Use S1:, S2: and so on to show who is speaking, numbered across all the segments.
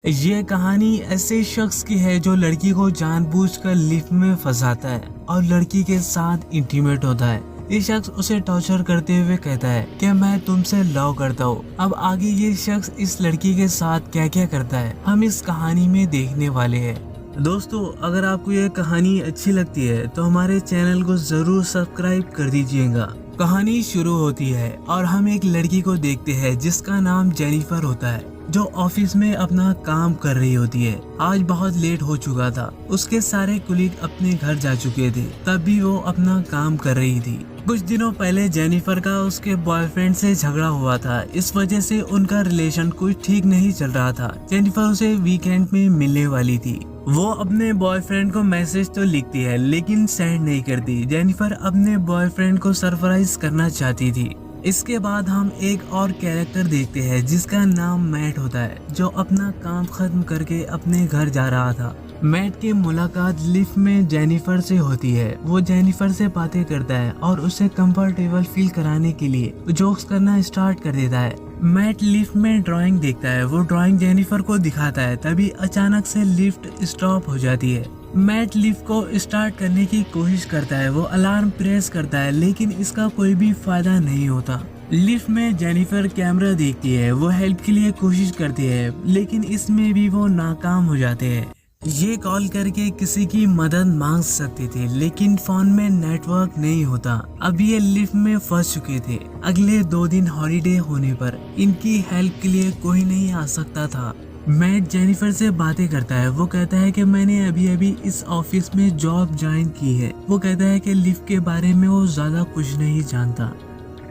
S1: ये कहानी ऐसे शख्स की है जो लड़की को जानबूझकर लिफ्ट में फंसाता है और लड़की के साथ इंटीमेट होता है। ये शख्स उसे टॉर्चर करते हुए कहता है कि मैं तुमसे लव करता हूँ। अब आगे ये शख्स इस लड़की के साथ क्या क्या करता है हम इस कहानी में देखने वाले हैं। दोस्तों, अगर आपको यह कहानी अच्छी लगती है तो हमारे चैनल को जरूर सब्सक्राइब कर दीजिएगा। कहानी शुरू होती है और हम एक लड़की को देखते हैं जिसका नाम जेनिफर होता है, जो ऑफिस में अपना काम कर रही होती है। आज बहुत लेट हो चुका था, उसके सारे कुलीग अपने घर जा चुके थे, तब भी वो अपना काम कर रही थी। कुछ दिनों पहले जेनिफर का उसके बॉयफ्रेंड से झगड़ा हुआ था, इस वजह से उनका रिलेशन कुछ ठीक नहीं चल रहा था। जेनिफर उसे वीकेंड में मिलने वाली थी। वो अपने बॉयफ्रेंड को मैसेज तो लिखती है लेकिन सेंड नहीं करती। जेनिफर अपने बॉयफ्रेंड को सरप्राइज करना चाहती थी। इसके बाद हम एक और कैरेक्टर देखते हैं जिसका नाम मैट होता है, जो अपना काम खत्म करके अपने घर जा रहा था। मैट की मुलाकात लिफ्ट में जेनिफर से होती है। वो जेनिफर से बातें करता है और उसे कंफर्टेबल फील कराने के लिए जोक्स करना स्टार्ट कर देता है। मैट लिफ्ट में ड्राइंग देखता है, वो ड्राइंग जेनिफर को दिखाता है, तभी अचानक से लिफ्ट स्टॉप हो जाती है। मैट लिफ्ट को स्टार्ट करने की कोशिश करता है, वो अलार्म प्रेस करता है लेकिन इसका कोई भी फायदा नहीं होता। लिफ्ट में जेनिफर कैमरा देखती है, वो हेल्प के लिए कोशिश करती है लेकिन इसमें भी वो नाकाम हो जाते हैं। ये कॉल करके किसी की मदद मांग सकते थे लेकिन फोन में नेटवर्क नहीं होता। अब ये लिफ्ट में फंस चुके थे। अगले 2 दिन हॉलीडे होने पर इनकी हेल्प के लिए कोई नहीं आ सकता था। मैट जेनिफर से बातें करता है, वो कहता है कि मैंने अभी अभी इस ऑफिस में जॉब ज्वाइन की है। वो कहता है कि लिफ्ट के बारे में वो ज्यादा कुछ नहीं जानता।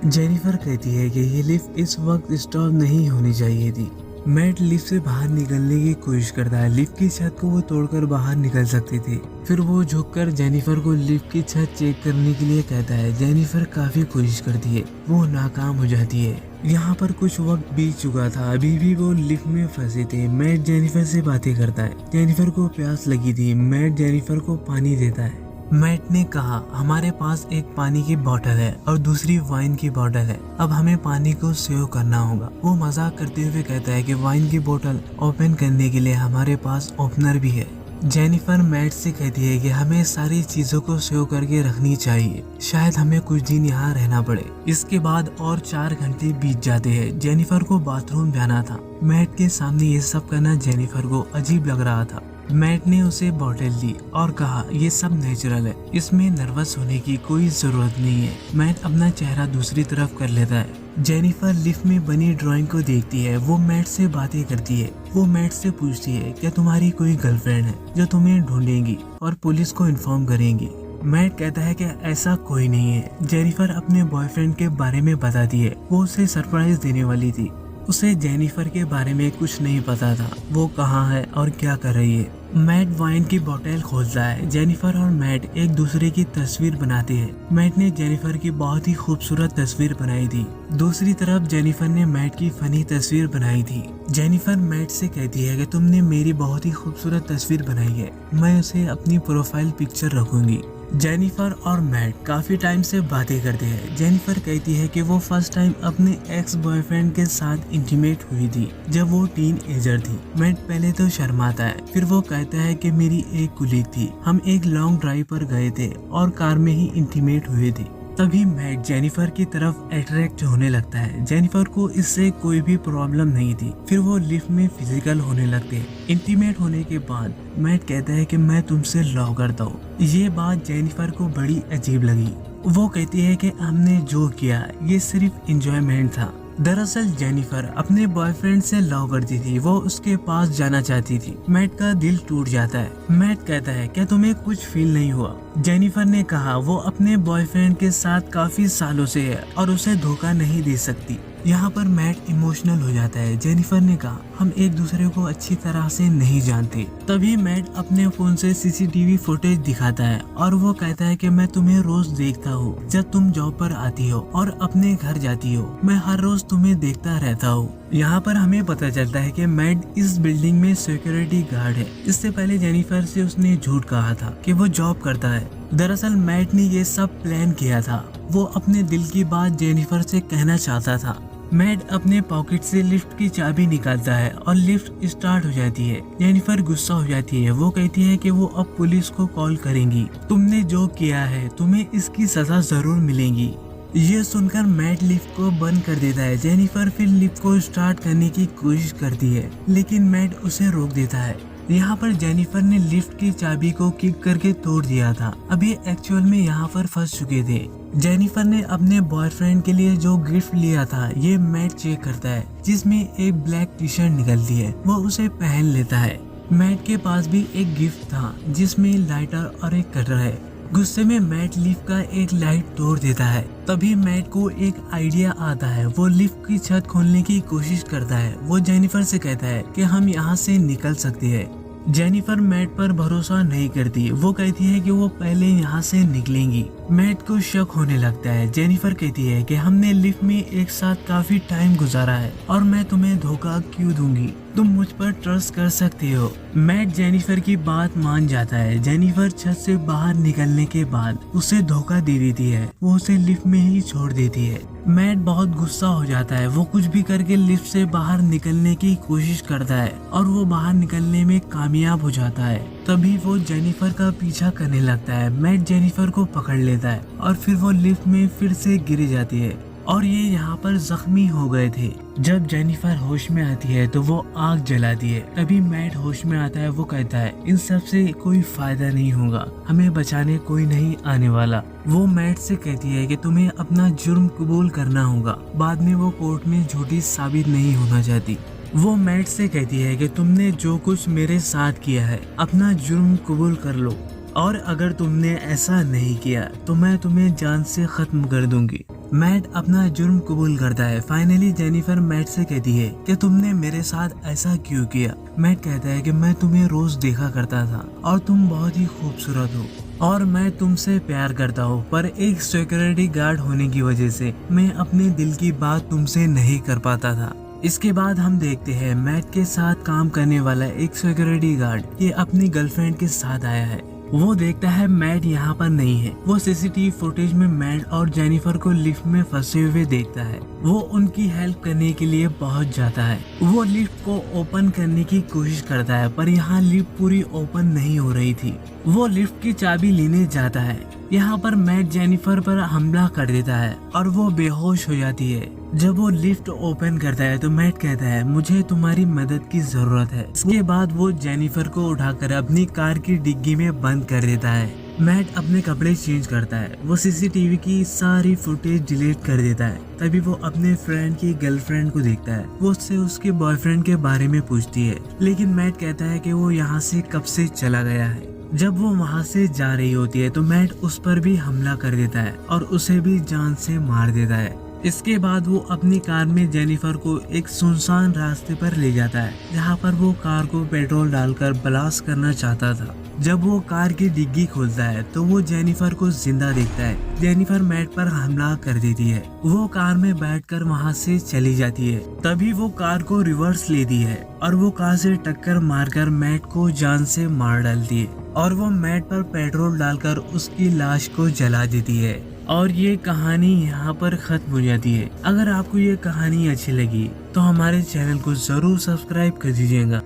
S1: जेनिफर कहती है कि ये लिफ्ट इस वक्त स्टॉप नहीं होनी चाहिए थी। मैट लिफ्ट से बाहर निकलने की कोशिश करता है, लिफ्ट की छत को वो तोड़कर बाहर निकल सकते थे। फिर वो झुककर जेनिफर को लिफ्ट की छत चेक करने के लिए कहता है। जेनिफर काफी कोशिश करती है, वो नाकाम हो जाती है। यहाँ पर कुछ वक्त बीत चुका था, अभी भी वो लिफ्ट में फंसे थे। मैट जेनिफर से बातें करता है, जेनिफर को प्यास लगी थी। मैट जेनिफर को पानी देता है। मैट ने कहा, हमारे पास एक पानी की बोतल है और दूसरी वाइन की बोतल है, अब हमें पानी को सेव करना होगा। वो मजाक करते हुए कहता है कि वाइन की बोतल ओपन करने के लिए हमारे पास ओपनर भी है। जेनिफर मैट से कहती है कि हमें सारी चीजों को सेव करके रखनी चाहिए, शायद हमें कुछ दिन यहाँ रहना पड़े। इसके बाद और 4 घंटे बीत जाते हैं। जेनिफर को बाथरूम जाना था। मैट के सामने ये सब करना जेनिफर को अजीब लग रहा था। मैट ने उसे बोतल दी और कहा, ये सब नेचुरल है, इसमें नर्वस होने की कोई जरूरत नहीं है। मैट अपना चेहरा दूसरी तरफ कर लेता है। जेनिफर लिफ्ट में बनी ड्राइंग को देखती है, वो मैट से बातें करती है। वो मैट से पूछती है, क्या तुम्हारी कोई गर्लफ्रेंड है जो तुम्हें ढूंढेंगी और पुलिस को इन्फॉर्म करेंगी? मैट कहता है कि ऐसा कोई नहीं है। जेनिफर अपने बॉयफ्रेंड के बारे में बताती है, वो उसे सरप्राइज देने वाली थी। उसे जेनिफर के बारे में कुछ नहीं पता था, वो कहाँ है और क्या कर रही है। मैट वाइन की बोतल खोलता है। जेनिफर और मैट एक दूसरे की तस्वीर बनाते हैं। मैट ने जेनिफर की बहुत ही खूबसूरत तस्वीर बनाई थी, दूसरी तरफ जेनिफर ने मैट की फनी तस्वीर बनाई थी। जेनिफर मैट से कहती है कि तुमने मेरी बहुत ही खूबसूरत तस्वीर बनाई है, मैं उसे अपनी प्रोफाइल पिक्चर रखूंगी। जेनिफर और मैट काफी टाइम से बातें करते हैं। जेनिफर कहती है कि वो फर्स्ट टाइम अपने एक्स बॉयफ्रेंड के साथ इंटीमेट हुई थी जब वो टीन एजर थी। मैट पहले तो शर्माता है, फिर वो कहता है कि मेरी एक कुलीग थी, हम एक लॉन्ग ड्राइव पर गए थे और कार में ही इंटीमेट हुए थे। तभी मैट जेनिफर की तरफ अट्रैक्ट होने लगता है। जेनिफर को इससे कोई भी प्रॉब्लम नहीं थी। फिर वो लिफ्ट में फिजिकल होने लगते हैं। इंटीमेट होने के बाद मैट कहता है कि मैं तुमसे लव करता हूँ। ये बात जेनिफर को बड़ी अजीब लगी। वो कहती है कि हमने जो किया ये सिर्फ एंजॉयमेंट था। दरअसल जेनिफर अपने बॉयफ्रेंड से लव करती थी, वो उसके पास जाना चाहती थी। मैट का दिल टूट जाता है। मैट कहता है, क्या तुम्हें कुछ फील नहीं हुआ? जेनिफर ने कहा, वो अपने बॉयफ्रेंड के साथ काफी सालों से है और उसे धोखा नहीं दे सकती। यहाँ पर मैट इमोशनल हो जाता है। जेनिफर ने कहा, हम एक दूसरे को अच्छी तरह से नहीं जानते। तभी मैट अपने फोन से सीसीटीवी फुटेज दिखाता है और वो कहता है कि मैं तुम्हें रोज देखता हूँ जब तुम जॉब पर आती हो और अपने घर जाती हो, मैं हर रोज तुम्हें देखता रहता हूँ। यहाँ पर हमें पता चलता है कि मैट इस बिल्डिंग में सिक्योरिटी गार्ड है। इससे पहले जेनिफर से उसने झूठ कहा था कि वो जॉब करता है। दरअसल मैट ने ये सब प्लान किया था। वो अपने दिल की बात जेनिफर से कहना चाहता था। मैट अपने पॉकेट से लिफ्ट की चाबी निकालता है और लिफ्ट स्टार्ट हो जाती है। जेनिफर गुस्सा हो जाती है। वो कहती है कि वो अब पुलिस को कॉल करेंगी। तुमने जो किया है तुम्हें इसकी सजा जरूर मिलेगी। ये सुनकर मैट लिफ्ट को बंद कर देता है। जेनिफर फिर लिफ्ट को स्टार्ट करने की कोशिश करती है, लेकिन मैट उसे रोक देता है। यहाँ पर जेनिफर ने लिफ्ट की चाबी को किक करके तोड़ दिया था। अब ये एक्चुअल में यहाँ पर फंस चुके थे। जेनिफर ने अपने बॉयफ्रेंड के लिए जो गिफ्ट लिया था ये मैट चेक करता है, जिसमें एक ब्लैक टी शर्ट निकलती है। वो उसे पहन लेता है। मैट के पास भी एक गिफ्ट था जिसमें लाइटर और एक कटर है। गुस्से में मैट लिफ्ट का एक लाइट तोड़ देता है। तभी मैट को एक आइडिया आता है। वो लिफ्ट की छत खोलने की कोशिश करता है। वो जेनिफर से कहता है कि हम यहाँ से निकल सकते हैं। जेनिफर मैट पर भरोसा नहीं करती। वो कहती है कि वो पहले यहाँ से निकलेंगी। मैट को शक होने लगता है। जेनिफर कहती है कि हमने लिफ्ट में एक साथ काफी टाइम गुजारा है और मैं तुम्हें धोखा क्यों दूंगी, तुम मुझ पर ट्रस्ट कर सकते हो। मैट जेनिफर की बात मान जाता है। जेनिफर छत से बाहर निकलने के बाद उसे धोखा दे देती है। वो उसे लिफ्ट में ही छोड़ देती है। मैट बहुत गुस्सा हो जाता है। वो कुछ भी करके लिफ्ट से बाहर निकलने की कोशिश करता है और वो बाहर निकलने में कामयाब हो जाता है। तभी वो जेनिफर का पीछा करने लगता है। मैट जेनिफर को पकड़ लेता है और फिर वो लिफ्ट में फिर से गिर जाती है और ये यहाँ पर जख्मी हो गए थे। जब जेनिफर होश में आती है तो वो आग जलाती है। तभी मैट होश में आता है। वो कहता है इन सब से कोई फायदा नहीं होगा, हमें बचाने कोई नहीं आने वाला। वो मैट से कहती है कि तुम्हें अपना जुर्म कबूल करना होगा, बाद में वो कोर्ट में झूठी साबित नहीं होना चाहती। वो मैट से कहती है कि तुमने जो कुछ मेरे साथ किया है अपना जुर्म कबूल कर लो, और अगर तुमने ऐसा नहीं किया तो मैं तुम्हें जान से खत्म कर दूंगी। मैट अपना जुर्म कबूल करता है। फाइनली जेनिफर मैट से कहती है कि तुमने मेरे साथ ऐसा क्यों किया। मैट कहता है कि मैं तुम्हें रोज देखा करता था और तुम बहुत ही खूबसूरत हो और मैं तुमसे प्यार करता हूँ, पर एक सिक्योरिटी गार्ड होने की वजह से मैं अपने दिल की बात तुमसे नहीं कर पाता था। इसके बाद हम देखते हैं मैट के साथ काम करने वाला एक सिक्योरिटी गार्ड ये अपनी गर्लफ्रेंड के साथ आया है। वो देखता है मैट यहाँ पर नहीं है। वो सीसीटीवी फुटेज में मैट और जेनिफर को लिफ्ट में फंसे हुए देखता है। वो उनकी हेल्प करने के लिए पहुँच जाता है। वो लिफ्ट को ओपन करने की कोशिश करता है, पर यहाँ लिफ्ट पूरी ओपन नहीं हो रही थी। वो लिफ्ट की चाबी लेने जाता है। यहाँ पर मैट जेनिफर पर हमला कर देता है और वो बेहोश हो जाती है। जब वो लिफ्ट ओपन करता है तो मैट कहता है मुझे तुम्हारी मदद की जरूरत है। इसके बाद वो जेनिफर को उठाकर अपनी कार की डिग्गी में बंद कर देता है। मैट अपने कपड़े चेंज करता है। वो सीसीटीवी की सारी फुटेज डिलीट कर देता है। तभी वो अपने फ्रेंड की गर्लफ्रेंड को देखता है। वो उससे उसके बॉयफ्रेंड के बारे में पूछती है, लेकिन मैट कहता है कि वो यहाँ से कब से चला गया है। जब वो वहाँ से जा रही होती है तो मैट उस पर भी हमला कर देता है और उसे भी जान से मार देता है। इसके बाद वो अपनी कार में जेनिफर को एक सुनसान रास्ते पर ले जाता है, जहाँ पर वो कार को पेट्रोल डालकर ब्लास्ट करना चाहता था। जब वो कार की डिग्गी खोलता है तो वो जेनिफर को जिंदा देखता है। जेनिफर मैट पर हमला कर देती है। वो कार में बैठकर वहाँ से चली जाती है। तभी वो कार को रिवर्स लेती है और वो कार से टक्कर मारकर मैट को जान से मार डालती है और वो मैट पर पेट्रोल डालकर उसकी लाश को जला देती है। और ये कहानी यहाँ पर खत्म हो जाती है। अगर आपको ये कहानी अच्छी लगी तो हमारे चैनल को जरूर सब्सक्राइब कर दीजिएगा।